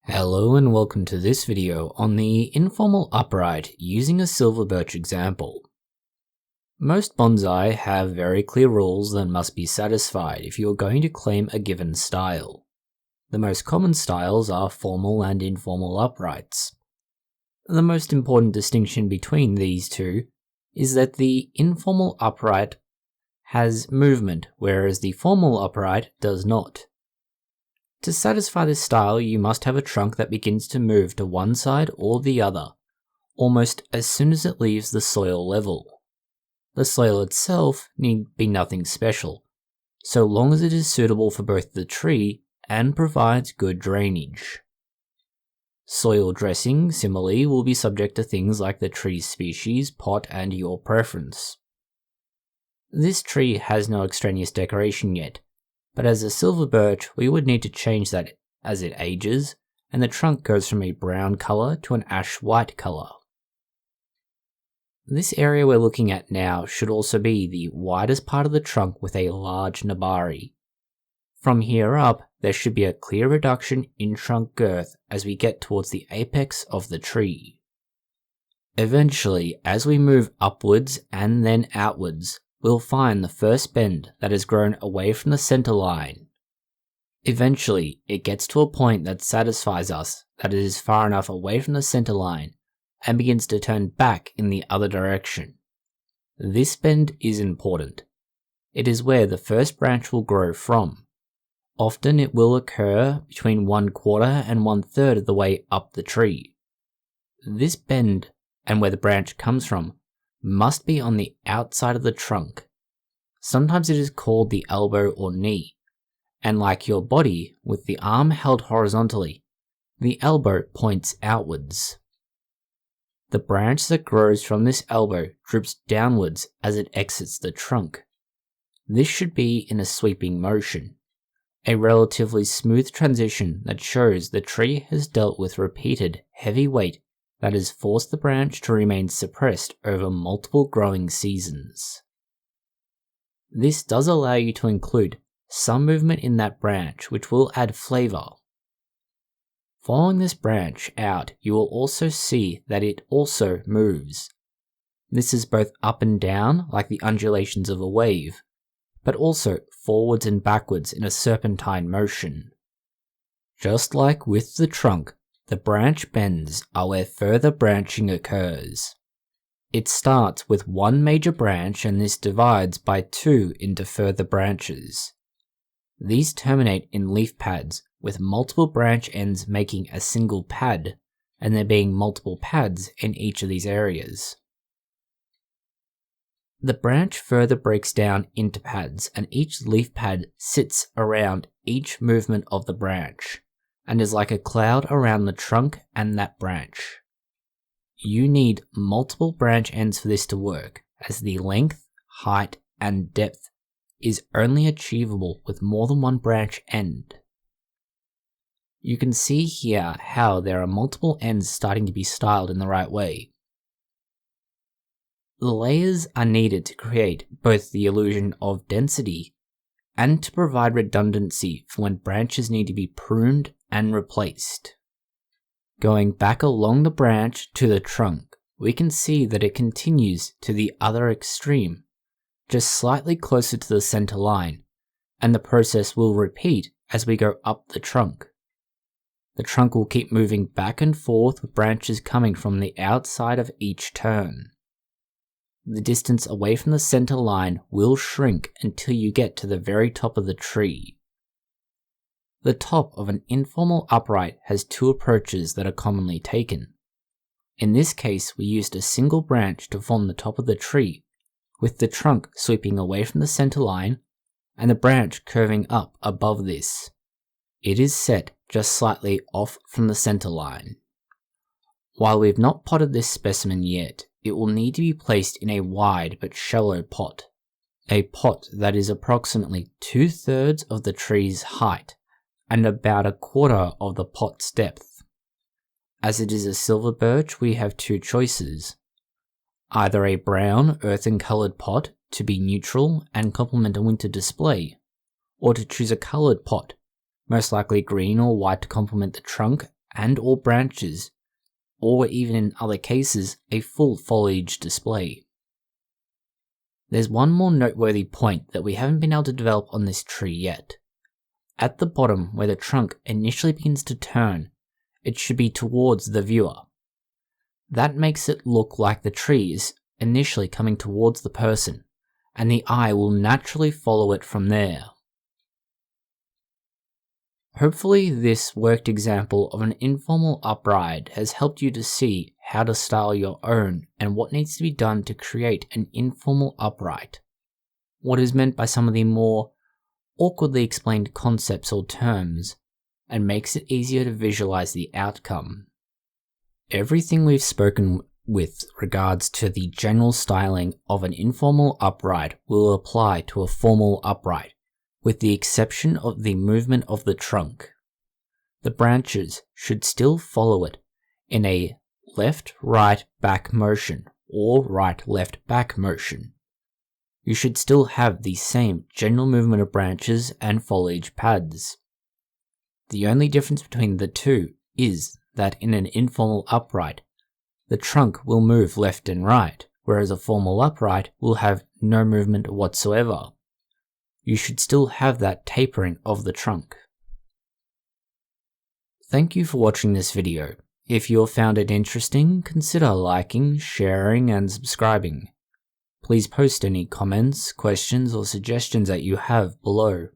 Hello and welcome to this video on the informal upright using a silver birch example. Most bonsai have very clear rules that must be satisfied if you are going to claim a given style. The most common styles are formal and informal uprights. The most important distinction between these two is that the informal upright has movement, whereas the formal upright does not. To satisfy this style, you must have a trunk that begins to move to one side or the other, almost as soon as it leaves the soil level. The soil itself need be nothing special, so long as it is suitable for both the tree and provides good drainage. Soil dressing, similarly, will be subject to things like the tree's species, pot, and your preference. This tree has no extraneous decoration yet, but as a silver birch we would need to change that as it ages, and the trunk goes from a brown colour to an ash white colour. This area we're looking at now should also be the widest part of the trunk with a large nebari. From here up, there should be a clear reduction in trunk girth as we get towards the apex of the tree. Eventually, as we move upwards and then outwards, we'll find the first bend that has grown away from the center line. Eventually, it gets to a point that satisfies us that it is far enough away from the center line and begins to turn back in the other direction. This bend is important. It is where the first branch will grow from. Often it will occur between 1/4 and 1/3 of the way up the tree. This bend, and where the branch comes from, must be on the outside of the trunk. Sometimes it is called the elbow or knee, and like your body, with the arm held horizontally, the elbow points outwards. The branch that grows from this elbow droops downwards as it exits the trunk. This should be in a sweeping motion, a relatively smooth transition that shows the tree has dealt with repeated heavy weight that has forced the branch to remain suppressed over multiple growing seasons. This does allow you to include some movement in that branch, which will add flavour. Following this branch out, you will also see that it also moves. This is both up and down, like the undulations of a wave, but also forwards and backwards in a serpentine motion. Just like with the trunk, the branch bends are where further branching occurs. It starts with one major branch and this divides by two into further branches. These terminate in leaf pads, with multiple branch ends making a single pad, and there being multiple pads in each of these areas. The branch further breaks down into pads, and each leaf pad sits around each movement of the branch, and is like a cloud around the trunk and that branch. You need multiple branch ends for this to work, as the length, height, and depth is only achievable with more than one branch end. You can see here how there are multiple ends starting to be styled in the right way. The layers are needed to create both the illusion of density and to provide redundancy for when branches need to be pruned and replaced. Going back along the branch to the trunk, we can see that it continues to the other extreme, just slightly closer to the center line, and the process will repeat as we go up the trunk. The trunk will keep moving back and forth with branches coming from the outside of each turn. The distance away from the center line will shrink until you get to the very top of the tree. The top of an informal upright has two approaches that are commonly taken. In this case, we used a single branch to form the top of the tree, with the trunk sweeping away from the center line and the branch curving up above this. It is set just slightly off from the center line. While we've not potted this specimen yet, it will need to be placed in a wide but shallow pot. A pot that is approximately 2/3 of the tree's height and about 1/4 of the pot's depth. As it is a silver birch, we have two choices. Either a brown earthen coloured pot to be neutral and complement a winter display, or to choose a coloured pot, most likely green or white to complement the trunk and or branches, or even in other cases, a full foliage display. There's one more noteworthy point that we haven't been able to develop on this tree yet. At the bottom, where the trunk initially begins to turn, it should be towards the viewer. That makes it look like the tree is initially coming towards the person, and the eye will naturally follow it from there. Hopefully this worked example of an informal upright has helped you to see how to style your own and what needs to be done to create an informal upright. What is meant by some of the more awkwardly explained concepts or terms, and makes it easier to visualize the outcome. Everything we've spoken with regards to the general styling of an informal upright will apply to a formal upright, with the exception of the movement of the trunk. The branches should still follow it in a left-right back motion or right-left back motion. You should still have the same general movement of branches and foliage pads. The only difference between the two is that in an informal upright, the trunk will move left and right, whereas a formal upright will have no movement whatsoever. You should still have that tapering of the trunk. Thank you for watching this video. If you have found it interesting, consider liking, sharing, and subscribing. Please post any comments, questions, or suggestions that you have below.